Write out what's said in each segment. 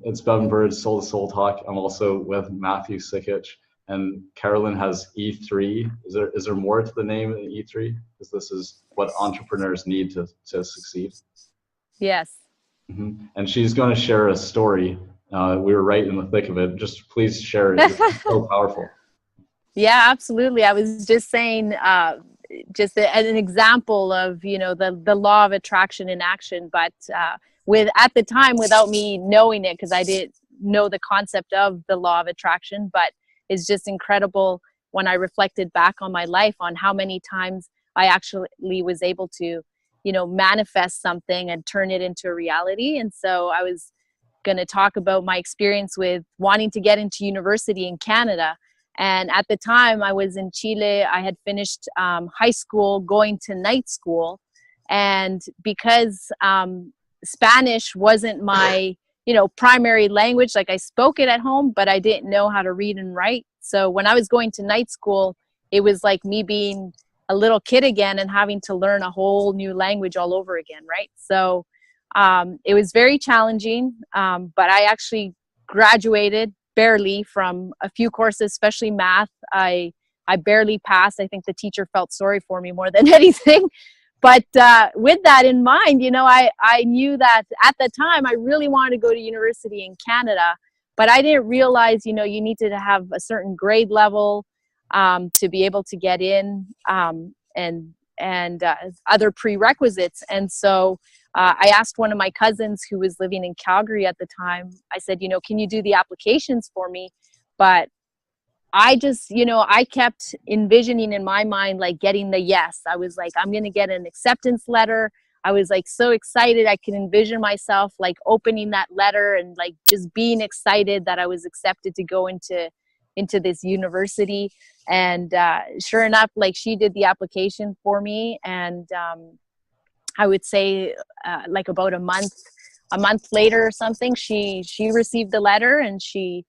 It's Bevan Bird, Soul to Soul Talk. I'm also with Matthew Sikic, and Carolin has E3. Is there more to the name than E3? Because this is what entrepreneurs need to succeed. Yes. And she's going to share a story. We were right in the thick of it. Just please share it. It's so powerful. Yeah, absolutely. I was just saying, just an example of, you know, the law of attraction in action, but at the time, without me knowing it, because I didn't know the concept of the law of attraction, but it's just incredible when I reflected back on my life on how many times I actually was able to, you know, manifest something and turn it into a reality. And so I was going to talk about my experience with wanting to get into university in Canada. And at the time I was in Chile. I had finished high school, going to night school. And because Spanish wasn't my, you know, primary language, like I spoke it at home, but I didn't know how to read and write. So when I was going to night school, it was like me being a little kid again and having to learn a whole new language all over again, right? So it was very challenging, but I actually graduated barely from a few courses, especially math. I barely passed. I think the teacher felt sorry for me more than anything. But with that in mind, you know, I knew that at the time I really wanted to go to university in Canada, but I didn't realize, you know, you needed to have a certain grade level to be able to get in, and other prerequisites. And so I asked one of my cousins who was living in Calgary at the time. I said, you know, can you do the applications for me? But I just, you know, I kept envisioning in my mind, like getting the yes. I was like, I'm going to get an acceptance letter. I was like so excited. I could envision myself like opening that letter and like just being excited that I was accepted to go into this university. And sure enough, like she did the application for me. And I would say like about a month later or something, she received the letter, and she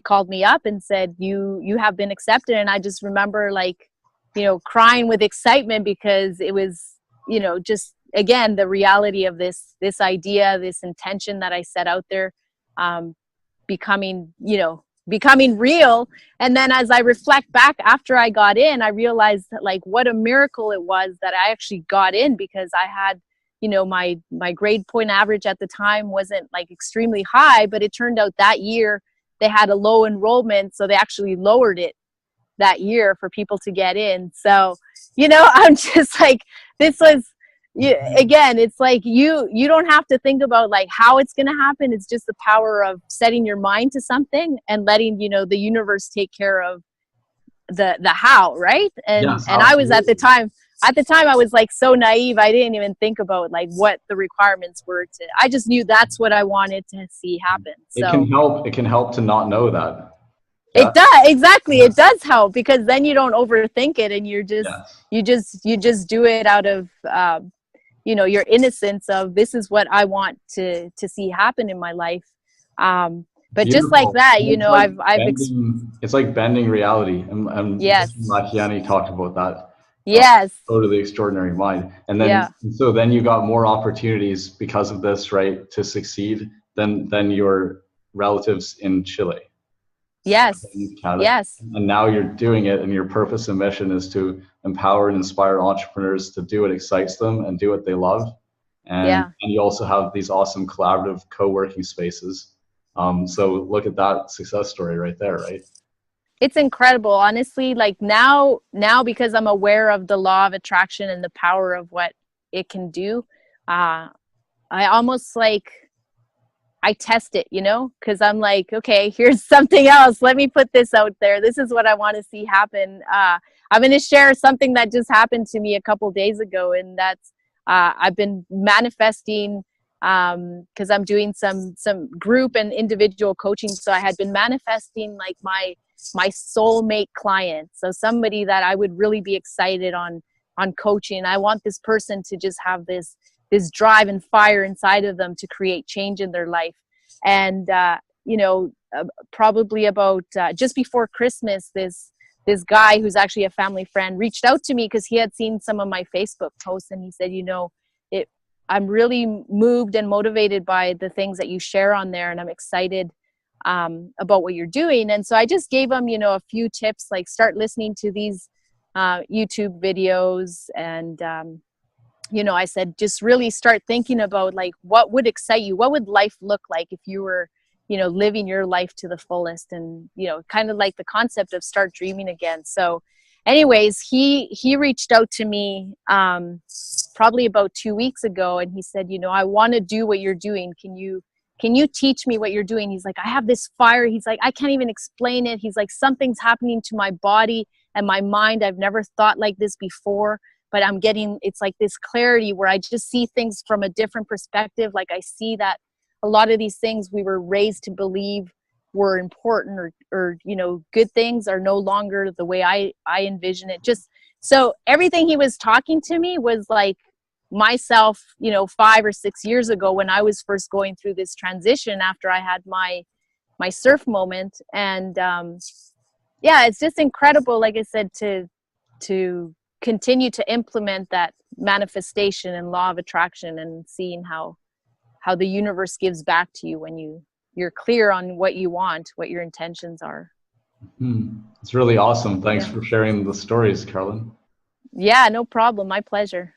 called me up and said, you have been accepted. And I just remember, like, you know, crying with excitement, because it was, you know, just again the reality of this idea, this intention that I set out there, becoming real. And then as I reflect back after I got in, I realized that, like, what a miracle it was that I actually got in, because I had, you know, my grade point average at the time wasn't like extremely high, but it turned out that year they had a low enrollment, so they actually lowered it that year for people to get in. So, you know, I'm just like, this was, again, it's like you don't have to think about like how it's going to happen. It's just the power of setting your mind to something and letting, you know, the universe take care of the how, right? And Yes, and I was absolutely. at the time I was like so naive. I didn't even think about like what the requirements were. I just knew that's what I wanted to see happen. It So can help to not know that. Yeah. it does, exactly. It does help, because then you don't overthink it, and you just do it out of you know, your innocence of, this is what I want to see happen in my life. But Beautiful. just like that, you know, like it's like bending reality, and yes, Machiani talked about that. yes, Totally extraordinary mind. And then yeah, so then you got more opportunities because of this, right, to succeed than your relatives in Chile. yes, In Canada. yes, And now you're doing it, and your purpose and mission is to empower and inspire entrepreneurs to do what excites them and do what they love. And you also have these awesome collaborative co-working spaces. So look at that success story right there, right? It's incredible, honestly. Like now, because I'm aware of the law of attraction and the power of what it can do, I almost like, I test it, you know, because I'm like, okay, here's something else. Let me put this out there. This is what I want to see happen. I'm going to share something that just happened to me a couple days ago, and that's I've been manifesting, because I'm doing some group and individual coaching. So I had been manifesting like my soulmate client, so somebody that I would really be excited on coaching. I want this person to just have this drive and fire inside of them to create change in their life. And you know, probably about just before Christmas, this guy who's actually a family friend reached out to me, because he had seen some of my Facebook posts, and he said, you know, I'm really moved and motivated by the things that you share on there, and I'm excited about what you're doing. And so I just gave him, you know, a few tips, like start listening to these YouTube videos, and you know, I said, just really start thinking about like what would excite you, what would life look like if you were, you know, living your life to the fullest, and you know, kind of like the concept of start dreaming again. So anyways, he reached out to me probably about 2 weeks ago, and he said, you know, I want to do what you're doing. Can you teach me what you're doing? He's like, I have this fire. He's like, I can't even explain it. He's like, something's happening to my body and my mind. I've never thought like this before, but I'm getting, it's like this clarity where I just see things from a different perspective. Like I see that a lot of these things we were raised to believe were important or you know, good things are no longer the way I envision it. Just so everything he was talking to me was like myself, you know, 5 or 6 years ago when I was first going through this transition after I had my surf moment. And yeah, it's just incredible, like I said, to continue to implement that manifestation and law of attraction, and seeing how the universe gives back to you when you're clear on what you want, what your intentions are. It's really awesome. Thanks Yeah. for sharing the stories, Carolin. Yeah, no problem. My pleasure.